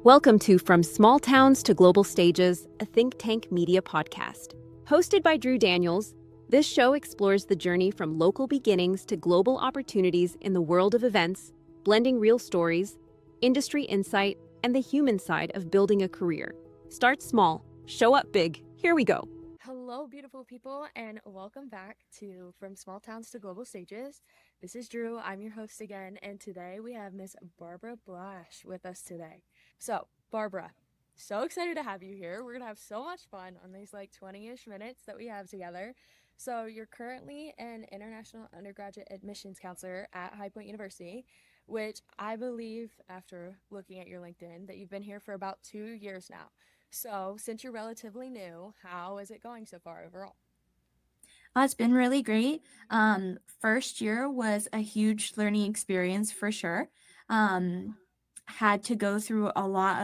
Welcome to From Small Towns to Global Stages, a think tank media podcast. Hosted by Dru Daniels, this show explores the journey from local beginnings to global opportunities in the world of events, blending real stories, industry insight, and the human side of building a career. Start small, show up big. Here we go. Hello, beautiful people, and welcome back to From Small Towns to Global Stages. This is Drew. I'm your host again, and today we have Miss Barbara Blaschke with us today. So, Barbara, so excited to have you here. We're going to have so much fun on these 20-ish minutes that we have together. So, you're currently an international undergraduate admissions counselor at High Point University, which I believe, after looking at your LinkedIn, that you've been here for about 2 years now. So, since you're relatively new, how is it going so far overall? It's been really great. First year was a huge learning experience for sure. Had to go through a lot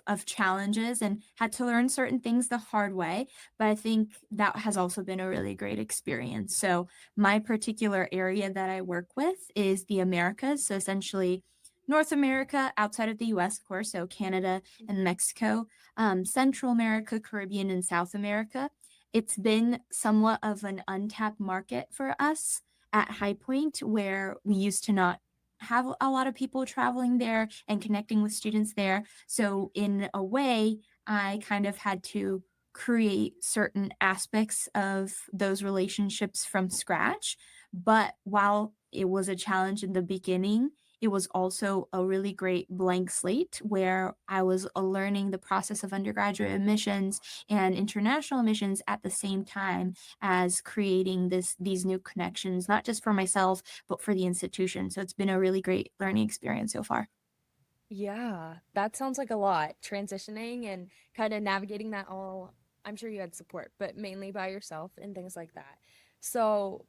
of challenges and had to learn certain things the hard way, but I think that has also been a really great experience. So my particular area that I work with is the Americas, so essentially North America outside of the US, of course, so Canada and Mexico, Central America, Caribbean, and South America. It's been somewhat of an untapped market for us at High Point, where we used to not have a lot of people traveling there and connecting with students there. So in a way, I kind of had to create certain aspects of those relationships from scratch. But while it was a challenge in the beginning, it was also a really great blank slate where I was learning the process of undergraduate admissions and international admissions at the same time as creating these new connections, not just for myself, but for the institution. So it's been a really great learning experience so far. Yeah, that sounds like a lot. Transitioning and kind of navigating that all, I'm sure you had support, but mainly by yourself and things like that. So,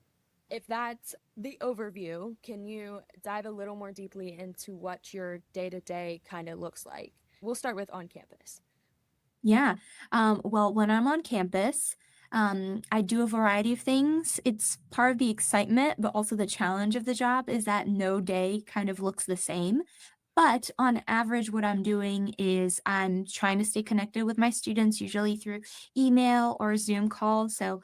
if that's the overview, can you dive a little more deeply into what your day to day kind of looks like? We'll start with on campus. Yeah. Well, when I'm on campus, I do a variety of things. It's part of the excitement, but also the challenge of the job is that no day kind of looks the same. But on average, what I'm doing is I'm trying to stay connected with my students, usually through email or Zoom calls. So,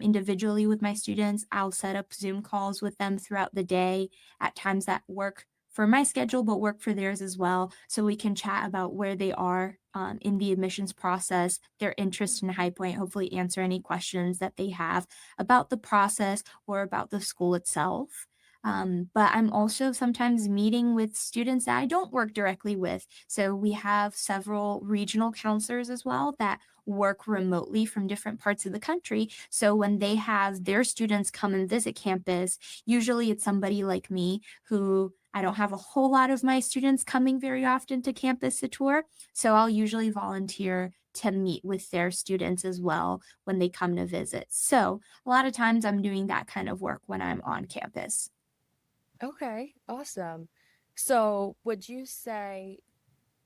individually with my students, I'll set up Zoom calls with them throughout the day at times that work for my schedule, but work for theirs as well. So we can chat about where they are in the admissions process, their interest in High Point, hopefully answer any questions that they have about the process or about the school itself. But I'm also sometimes meeting with students that I don't work directly with. So we have several regional counselors as well that work remotely from different parts of the country. So when they have their students come and visit campus, usually it's somebody like me who I don't have a whole lot of my students coming very often to campus to tour. So I'll usually volunteer to meet with their students as well when they come to visit. So a lot of times I'm doing that kind of work when I'm on campus. Okay, awesome. So, would you say,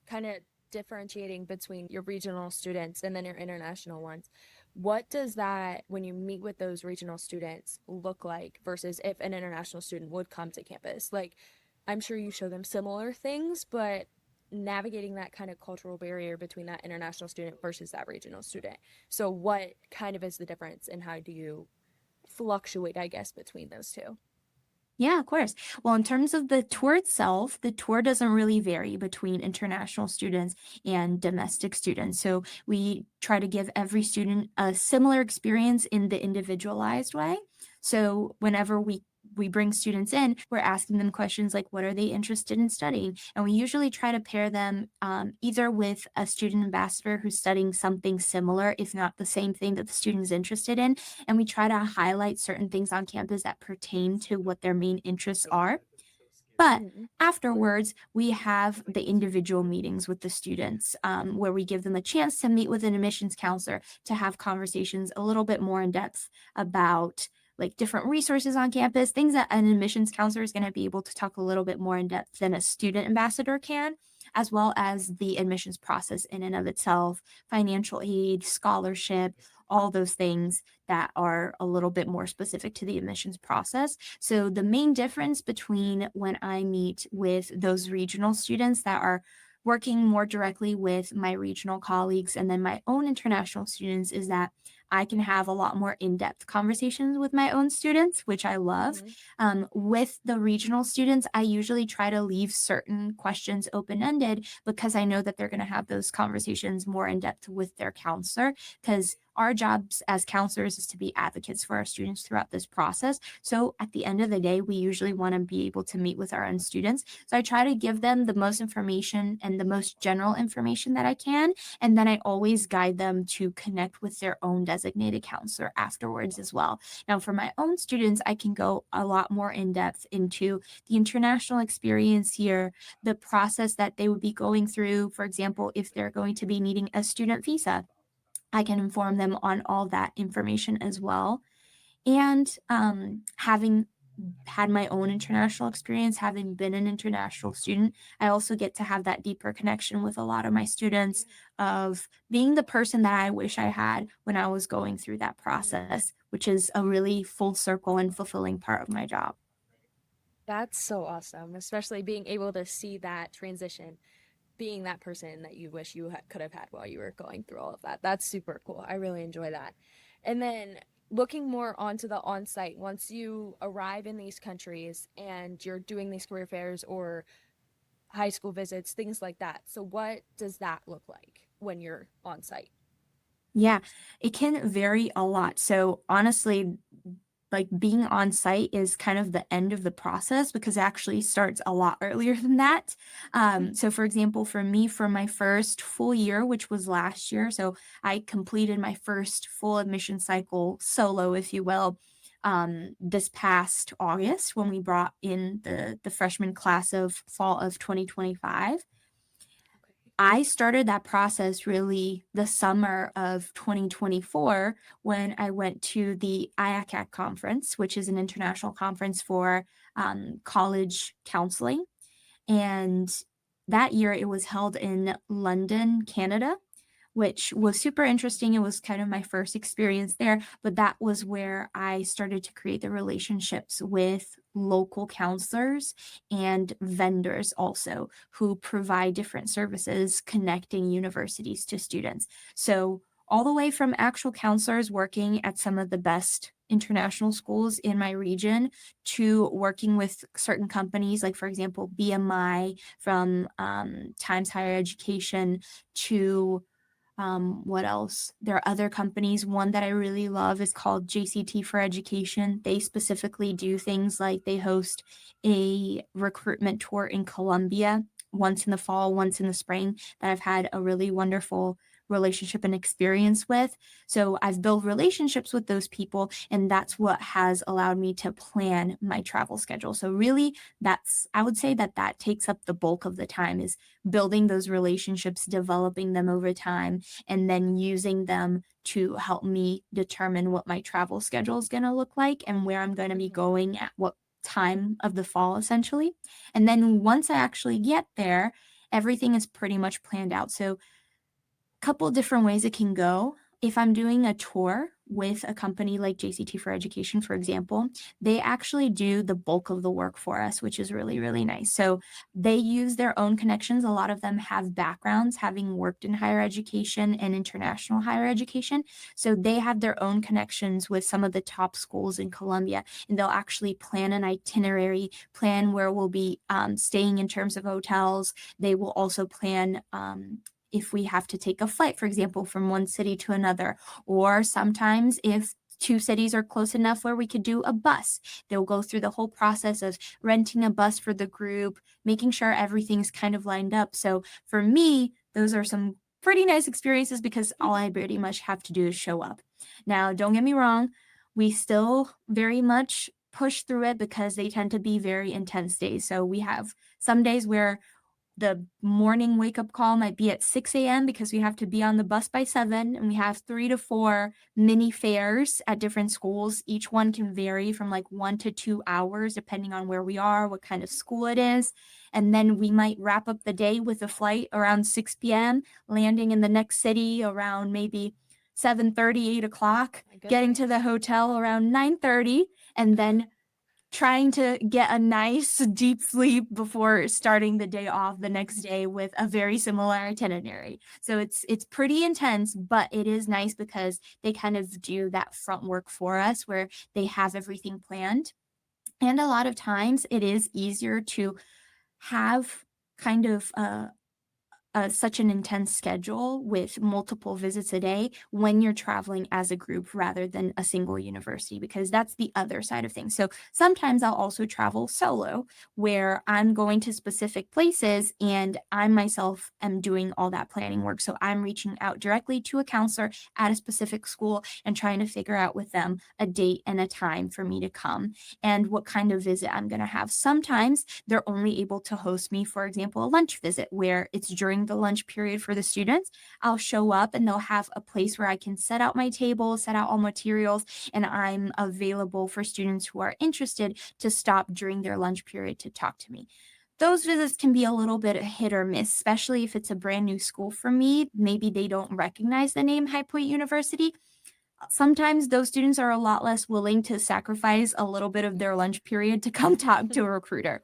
kind of differentiating between your regional students and then your international ones, what does that, when you meet with those regional students, look like versus if an international student would come to campus? Like, I'm sure you show them similar things, but navigating that kind of cultural barrier between that international student versus that regional student. So, what kind of is the difference, and how do you fluctuate, I guess, between those two? Yeah, of course. Well, in terms of the tour itself, the tour doesn't really vary between international students and domestic students. So we try to give every student a similar experience in the individualized way. So whenever we bring students in, we're asking them questions like, what are they interested in studying? And we usually try to pair them either with a student ambassador who's studying something similar, if not the same thing that the student is interested in, and we try to highlight certain things on campus that pertain to what their main interests are. But Mm-hmm. afterwards, we have the individual meetings with the students where we give them a chance to meet with an admissions counselor to have conversations a little bit more in depth about like different resources on campus, things that an admissions counselor is going to be able to talk a little bit more in depth than a student ambassador can, as well as the admissions process in and of itself, financial aid, scholarship, all those things that are a little bit more specific to the admissions process. So the main difference between when I meet with those regional students that are working more directly with my regional colleagues and then my own international students is that I can have a lot more in-depth conversations with my own students, which I love. Mm-hmm. With the regional students, I usually try to leave certain questions open-ended because I know that they're going to have those conversations more in depth with their counselor, because our jobs as counselors is to be advocates for our students throughout this process. So at the end of the day, we usually want to be able to meet with our own students. So I try to give them the most information and the most general information that I can. And then I always guide them to connect with their own designated counselor afterwards as well. Now, for my own students, I can go a lot more in depth into the international experience here, the process that they would be going through. For example, if they're going to be needing a student visa, I can inform them on all that information as well. And having had my own international experience, having been an international student, I also get to have that deeper connection with a lot of my students of being the person that I wish I had when I was going through that process, which is a really full circle and fulfilling part of my job. That's so awesome, especially being able to see that transition, being that person that you wish you could have had while you were going through all of that. That's super cool. I really enjoy that. And then looking more onto the on-site, once you arrive in these countries and you're doing these career fairs or high school visits, things like that. So what does that look like when you're on site? Yeah, it can vary a lot. So honestly, like being on site is kind of the end of the process because it actually starts a lot earlier than that. So for example, for me, for my first full year, which was last year, so I completed my first full admission cycle solo, if you will, this past August when we brought in the freshman class of fall of 2025. Okay. I started that process really the summer of 2024 when I went to the IACAC conference, which is an international conference for college counseling. And that year it was held in London, Canada, which was super interesting. It was kind of my first experience there, but that was where I started to create the relationships with local counselors and vendors also who provide different services connecting universities to students. So, all the way from actual counselors working at some of the best international schools in my region to working with certain companies, like, for example, BMI from Times Higher Education to what else? There are other companies. One that I really love is called JCT for Education. They specifically do things like they host a recruitment tour in Colombia once in the fall, once in the spring, that I've had a really wonderful relationship and experience with. So I've built relationships with those people, and that's what has allowed me to plan my travel schedule. So really, I would say that that takes up the bulk of the time is building those relationships, developing them over time, and then using them to help me determine what my travel schedule is going to look like and where I'm going to be Mhm. going at what time of the fall, essentially. And then once I actually get there, everything is pretty much planned out. So couple different ways it can go. If I'm doing a tour with a company like JCT for Education, for example, they actually do the bulk of the work for us, which is really, really nice. So they use their own connections. A lot of them have backgrounds having worked in higher education and international higher education. So they have their own connections with some of the top schools in Colombia, and they'll actually plan an itinerary, plan where we'll be staying in terms of hotels. They will also plan if we have to take a flight, for example, from one city to another, or sometimes if two cities are close enough where we could do a bus. They'll go through the whole process of renting a bus for the group, making sure everything's kind of lined up. So for me, those are some pretty nice experiences because all I pretty much have to do is show up. Now, don't get me wrong, we still very much push through it because they tend to be very intense days. So we have some days where the morning wake up call might be at 6 a.m. because we have to be on the bus by 7, and we have 3 to 4 mini fairs at different schools. Each one can vary from like 1 to 2 hours depending on where we are, what kind of school it is. And then we might wrap up the day with a flight around 6 p.m., landing in the next city around maybe 7:30, 8 o'clock, My getting to goodness. the hotel around 9:30, and then trying to get a nice deep sleep before starting the day off the next day with a very similar itinerary. So it's pretty intense, but it is nice because they kind of do that front work for us where they have everything planned. And a lot of times it is easier to have kind of such an intense schedule with multiple visits a day when you're traveling as a group rather than a single university, because that's the other side of things. So sometimes I'll also travel solo where I'm going to specific places and I myself am doing all that planning work. So I'm reaching out directly to a counselor at a specific school and trying to figure out with them a date and a time for me to come and what kind of visit I'm going to have. Sometimes they're only able to host me, for example, a lunch visit where it's during the lunch period for the students. I'll show up and they'll have a place where I can set out my table, set out all materials, and I'm available for students who are interested to stop during their lunch period to talk to me. Those visits can be a little bit hit or miss, especially if it's a brand new school for me. Maybe they don't recognize the name High Point University. Sometimes those students are a lot less willing to sacrifice a little bit of their lunch period to come talk to a recruiter.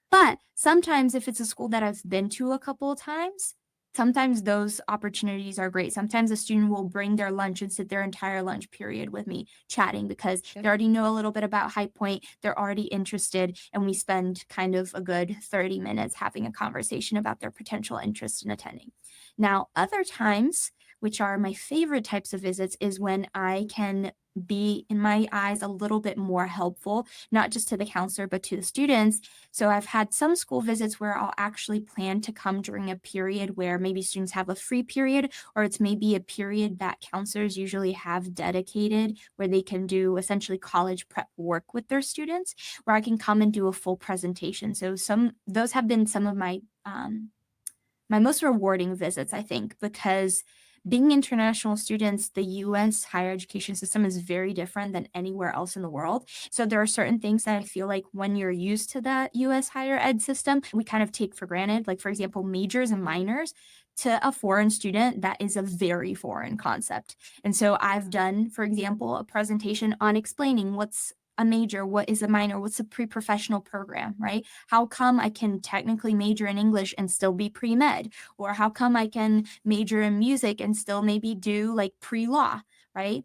But sometimes if it's a school that I've been to a couple of times, sometimes those opportunities are great. Sometimes a student will bring their lunch and sit their entire lunch period with me chatting because they already know a little bit about High Point. They're already interested, and we spend kind of a good 30 minutes having a conversation about their potential interest in attending. Now, other times, which are my favorite types of visits, is when I can be, in my eyes, a little bit more helpful, not just to the counselor, but to the students. So I've had some school visits where I'll actually plan to come during a period where maybe students have a free period, or it's maybe a period that counselors usually have dedicated where they can do essentially college prep work with their students, where I can come and do a full presentation. So those have been some of my most rewarding visits, I think, because being international students, the US higher education system is very different than anywhere else in the world. So there are certain things that I feel like when you're used to that US higher ed system, we kind of take for granted. Like, for example, majors and minors. To a foreign student, that is a very foreign concept. And so I've done, for example, a presentation on explaining what's a major, what is a minor, what's a pre-professional program, right? How come I can technically major in English and still be pre-med? Or how come I can major in music and still maybe do like pre-law, right?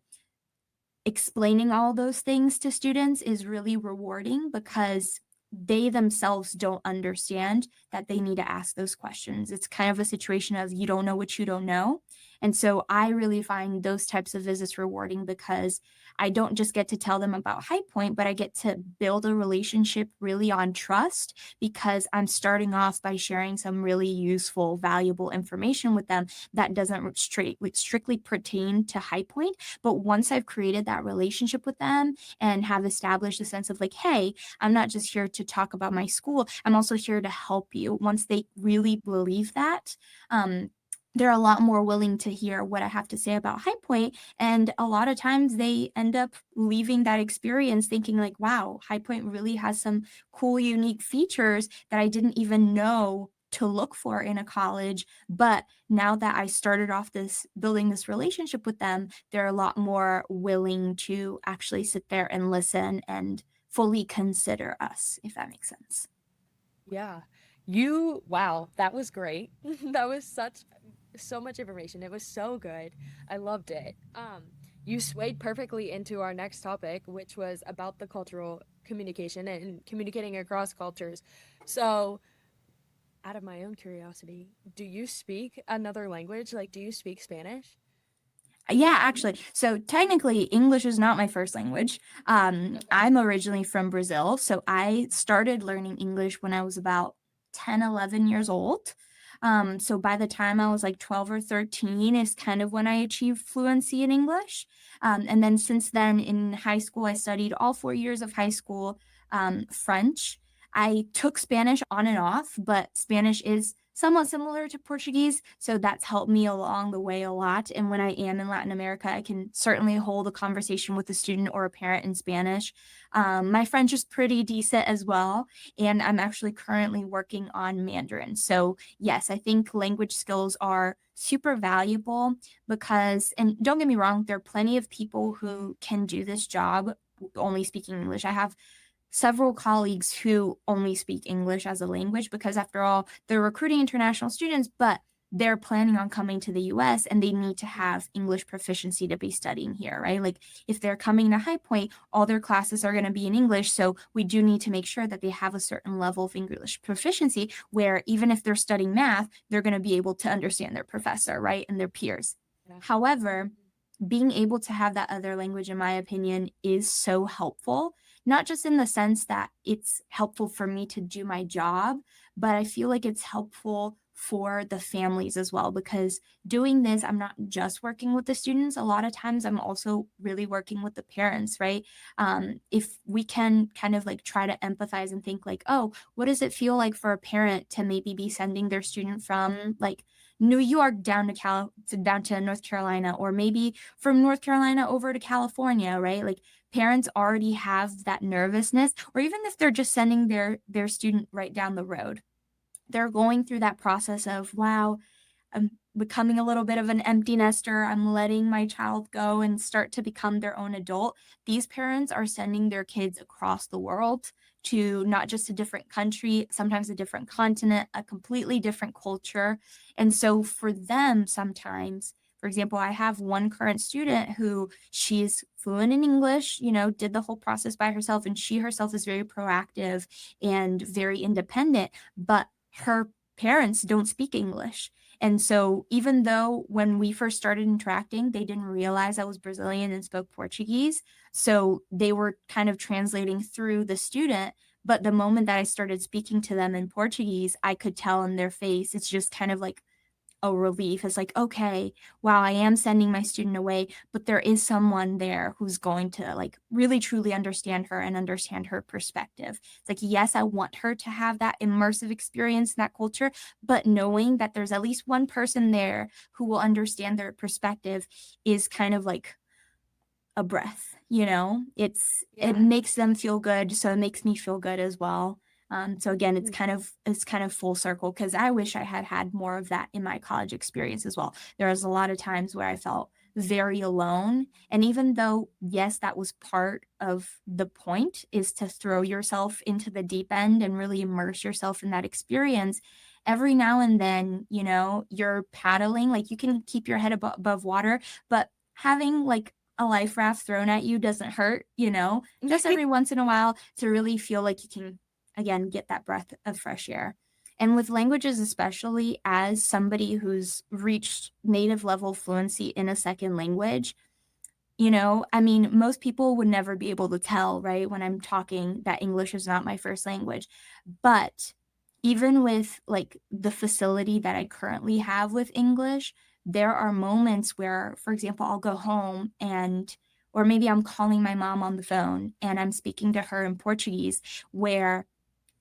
Explaining all those things to students is really rewarding because they themselves don't understand that they need to ask those questions. It's kind of a situation of you don't know what you don't know. And so I really find those types of visits rewarding because I don't just get to tell them about High Point, but I get to build a relationship really on trust because I'm starting off by sharing some really useful, valuable information with them that doesn't strictly pertain to High Point. But once I've created that relationship with them and have established a sense of like, hey, I'm not just here to talk about my school, I'm also here to help you. Once they really believe that, they're a lot more willing to hear what I have to say about High Point. And a lot of times they end up leaving that experience thinking like, wow, High Point really has some cool, unique features that I didn't even know to look for in a college. But now that I started off building this relationship with them, they're a lot more willing to actually sit there and listen and fully consider us, if that makes sense. Yeah. Wow, that was great. That was so much information. It was so good. I loved it. You swayed perfectly into our next topic, which was about the cultural communication and communicating across cultures. So, out of my own curiosity, do you speak another language? Like, do you speak Spanish? Yeah, actually. So technically, English is not my first language. I'm originally from Brazil. So I started learning English when I was about 10, 11 years old. So by the time I was like 12 or 13 is kind of when I achieved fluency in English. And then since then in high school, I studied all 4 years of high school French. I took Spanish on and off, but Spanish is somewhat similar to Portuguese. So that's helped me along the way a lot. And when I am in Latin America, I can certainly hold a conversation with a student or a parent in Spanish. My French is pretty decent as well. And I'm actually currently working on Mandarin. So, yes, I think language skills are super valuable because, and don't get me wrong, there are plenty of people who can do this job only speaking English. I have several colleagues who only speak English as a language because, after all, they're recruiting international students, but they're planning on coming to the US and they need to have English proficiency to be studying here, right? Like if they're coming to High Point, all their classes are going to be in English. So we do need to make sure that they have a certain level of English proficiency where even if they're studying math, they're going to be able to understand their professor, right? And their peers. Yeah. However, being able to have that other language, in my opinion, is so helpful, not just in the sense that it's helpful for me to do my job, but I feel like it's helpful for the families as well. Because doing this, I'm not just working with the students. A lot of times I'm also really working with the parents, right? If we can kind of like try to empathize and think like, oh, what does it feel like for a parent to maybe be sending their student from like New York down down to North Carolina, or maybe from North Carolina over to California, right? Like parents already have that nervousness, or even if they're just sending their student right down the road, they're going through that process of, wow, I'm becoming a little bit of an empty nester. I'm letting my child go and start to become their own adult. These parents are sending their kids across the world to not just a different country, sometimes a different continent, a completely different culture. And so for them, sometimes, for example, I have one current student who she's fluent in English, did the whole process by herself, and she herself is very proactive and very independent, but her parents don't speak English. And so even though when we first started interacting, they didn't realize I was Brazilian and spoke Portuguese, so they were kind of translating through the student. But the moment that I started speaking to them in Portuguese, I could tell in their face, it's just kind of like a relief. It's like, okay, wow, I am sending my student away, but there is someone there who's going to like really truly understand her and understand her perspective. It's like, yes, I want her to have that immersive experience in that culture, but knowing that there's at least one person there who will understand their perspective is kind of like a breath, it Yeah. makes them feel good, so it makes me feel good as well. So again, it's Mm. kind of full circle, because I wish I had had more of that in my college experience as well. There was a lot of times where I felt very alone, and even though, yes, that was part of the point, is to throw yourself into the deep end and really immerse yourself in that experience, every now and then, you're paddling, like you can keep your head above water, but having like a life raft thrown at you doesn't hurt, just every once in a while, to really feel like you can, again, get that breath of fresh air. And with languages, especially as somebody who's reached native level fluency in a second language, I mean, most people would never be able to tell, right, when I'm talking that English is not my first language. But even with like the facility that I currently have with English, there are moments where, for example, I'll go home or maybe I'm calling my mom on the phone and I'm speaking to her in Portuguese, where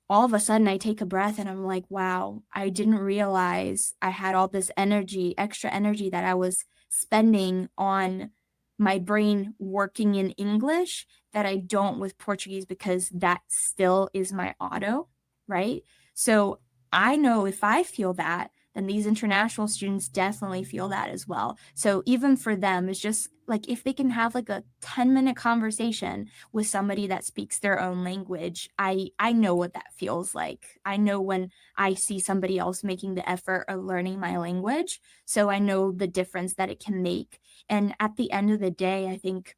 all of a sudden I take a breath and I'm like, wow, I didn't realize I had all this energy, extra energy that I was spending on my brain working in English that I don't with Portuguese, because that still is my auto, right? So I know if I feel that, then these international students definitely feel that as well. So even for them, it's just like if they can have like a 10-minute conversation with somebody that speaks their own language, I know what that feels like. I know when I see somebody else making the effort of learning my language, so I know the difference that it can make. And at the end of the day, I think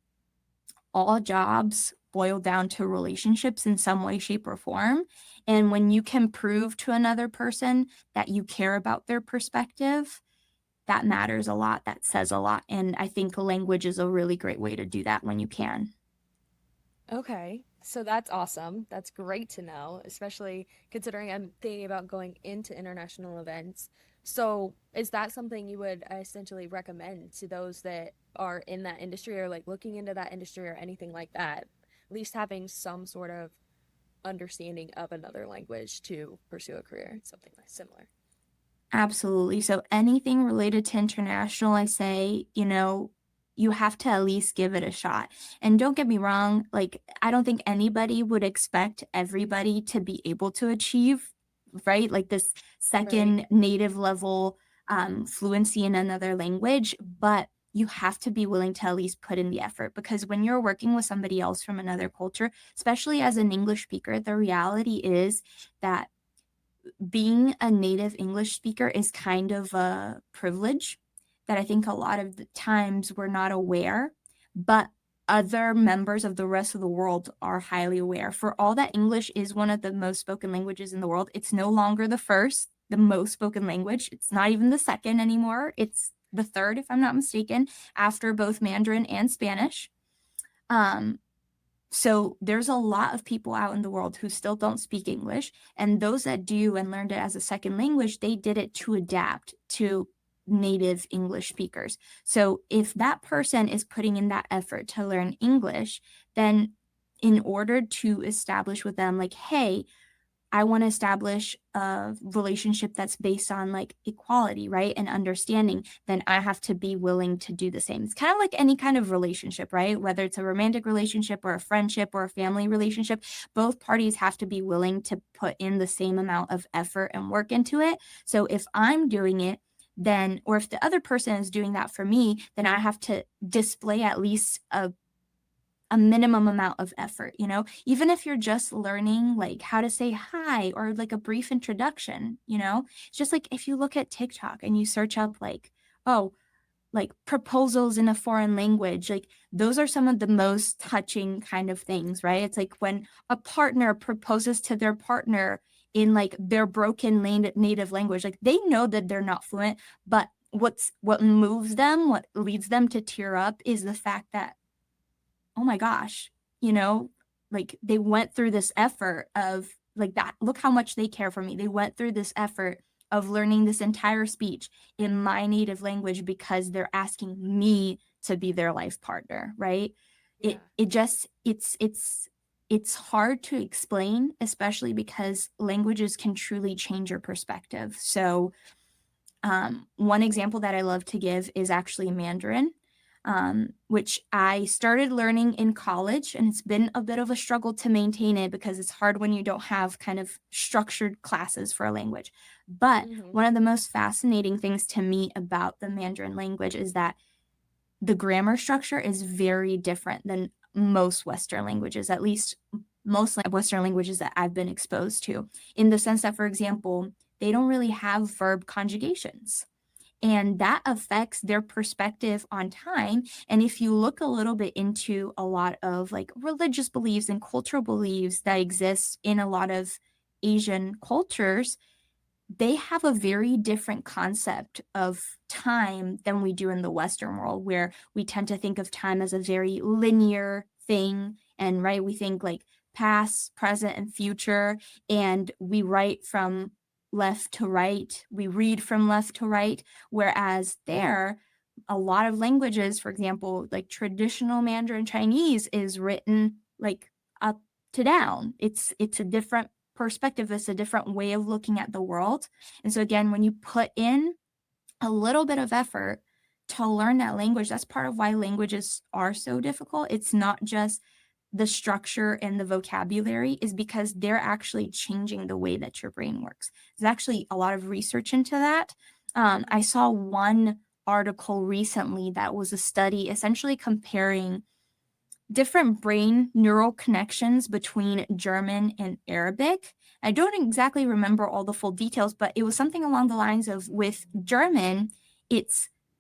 all jobs boil down to relationships in some way, shape, or form. And when you can prove to another person that you care about their perspective, that matters a lot. That says a lot. And I think language is a really great way to do that when you can. Okay, so that's awesome. That's great to know, especially considering I'm thinking about going into international events. So, is that something you would essentially recommend to those that are in that industry or like looking into that industry or anything like that? At least having some sort of understanding of another language to pursue a career, something like similar. Absolutely. So anything related to international, I say, you have to at least give it a shot. And don't get me wrong, like I don't think anybody would expect everybody to be able to achieve, right? Like this Right. second native level fluency in another language, but you have to be willing to at least put in the effort, because when you're working with somebody else from another culture, especially as an English speaker, the reality is that being a native English speaker is kind of a privilege that I think a lot of the times we're not aware, but other members of the rest of the world are highly aware. For all that English is one of the most spoken languages in the world, it's no longer the most spoken language. It's not even the second anymore. It's the third, if I'm not mistaken, after both Mandarin and Spanish. Um, so there's a lot of people out in the world who still don't speak English, and those that do and learned it as a second language, they did it to adapt to native English speakers. So if that person is putting in that effort to learn English, then in order to establish with them, like, hey, I want to establish a relationship that's based on like equality, right? And understanding, then I have to be willing to do the same. It's kind of like any kind of relationship, right? Whether it's a romantic relationship or a friendship or a family relationship, both parties have to be willing to put in the same amount of effort and work into it. So if I'm doing it, then, or if the other person is doing that for me, then I have to display at least a minimum amount of effort, even if you're just learning like how to say hi or like a brief introduction. It's just like if you look at TikTok and you search up like, oh, like proposals in a foreign language, like those are some of the most touching kind of things, right? It's like when a partner proposes to their partner in like their broken native language, like they know that they're not fluent, but what moves them, what leads them to tear up is the fact that, oh my gosh, like they went through this effort of like that. Look how much they care for me. They went through this effort of learning this entire speech in my native language because they're asking me to be their life partner, right? Yeah. It's hard to explain, especially because languages can truly change your perspective. So one example that I love to give is actually Mandarin, which I started learning in college, and it's been a bit of a struggle to maintain it because it's hard when you don't have kind of structured classes for a language. But Mm-hmm. one of the most fascinating things to me about the Mandarin language is that the grammar structure is very different than most Western languages, at least most Western languages that I've been exposed to, in the sense that, for example, they don't really have verb conjugations. And that affects their perspective on time. And if you look a little bit into a lot of like religious beliefs and cultural beliefs that exist in a lot of Asian cultures, they have a very different concept of time than we do in the Western world, where we tend to think of time as a very linear thing. And right, we think like past, present, and future, and we write from left to right, we read from left to right. Whereas there, a lot of languages, for example, like traditional Mandarin Chinese, is written like up to down. It's a different perspective. It's a different way of looking at the world. And so again, when you put in a little bit of effort to learn that language, that's part of why languages are so difficult. It's not just the structure and the vocabulary, is because they're actually changing the way that your brain works. There's actually a lot of research into that. I saw one article recently that was a study essentially comparing different brain neural connections between German and Arabic. I don't exactly remember all the full details, but it was something along the lines of, with German,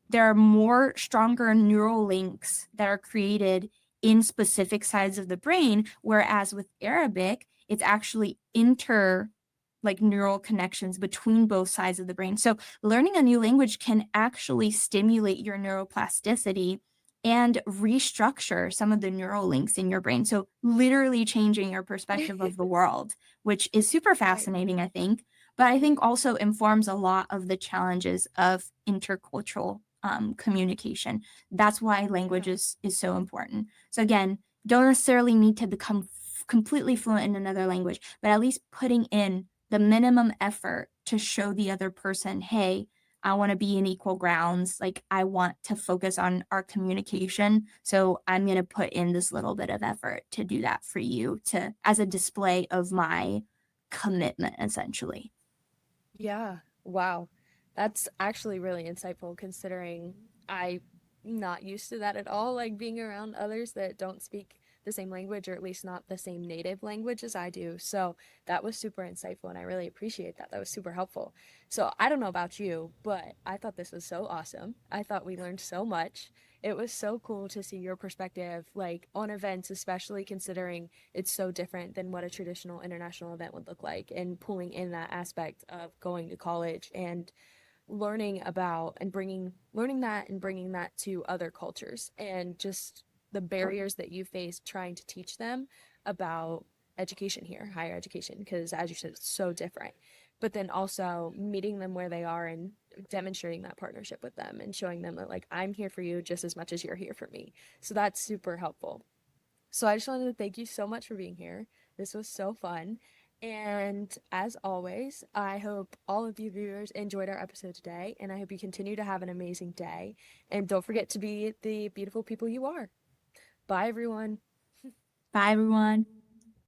there are more stronger neural links that are created in specific sides of the brain, whereas with Arabic, it's actually like neural connections between both sides of the brain. So learning a new language can actually stimulate your neuroplasticity and restructure some of the neural links in your brain. So literally changing your perspective of the world, which is super fascinating, I think. But I think also informs a lot of the challenges of intercultural communication. That's why language is so important. So again, don't necessarily need to become completely fluent in another language, but at least putting in the minimum effort to show the other person, hey, I want to be in equal grounds. Like, I want to focus on our communication. So I'm going to put in this little bit of effort to do that for you, as a display of my commitment, essentially. Yeah. Wow. That's actually really insightful, considering I not used to that at all, like being around others that don't speak the same language, or at least not the same native language as I do. So that was super insightful, and I really appreciate that. That was super helpful. So I don't know about you, but I thought this was so awesome. I thought we learned so much. It was so cool to see your perspective, like on events, especially considering it's so different than what a traditional international event would look like, and pulling in that aspect of going to college and learning about and bringing that to other cultures, and just the barriers that you face trying to teach them about education here, higher education, because as you said, it's so different. But then also meeting them where they are and demonstrating that partnership with them and showing them that, like, I'm here for you just as much as you're here for me. So that's super helpful. So I just wanted to thank you so much for being here. This was so fun. And as always, I hope all of you viewers enjoyed our episode today, and I hope you continue to have an amazing day. And don't forget to be the beautiful people you are. Bye, everyone. Bye, everyone.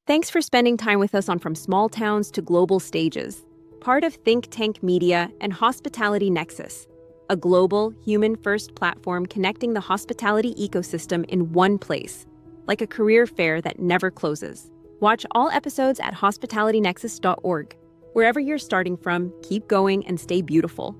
Thanks for spending time with us on From Small Towns to Global Stages, part of Think Tank Media and Hospitality Nexus, a global, human-first platform connecting the hospitality ecosystem in one place, like a career fair that never closes. Watch all episodes at hospitalitynexus.org. Wherever you're starting from, keep going and stay beautiful.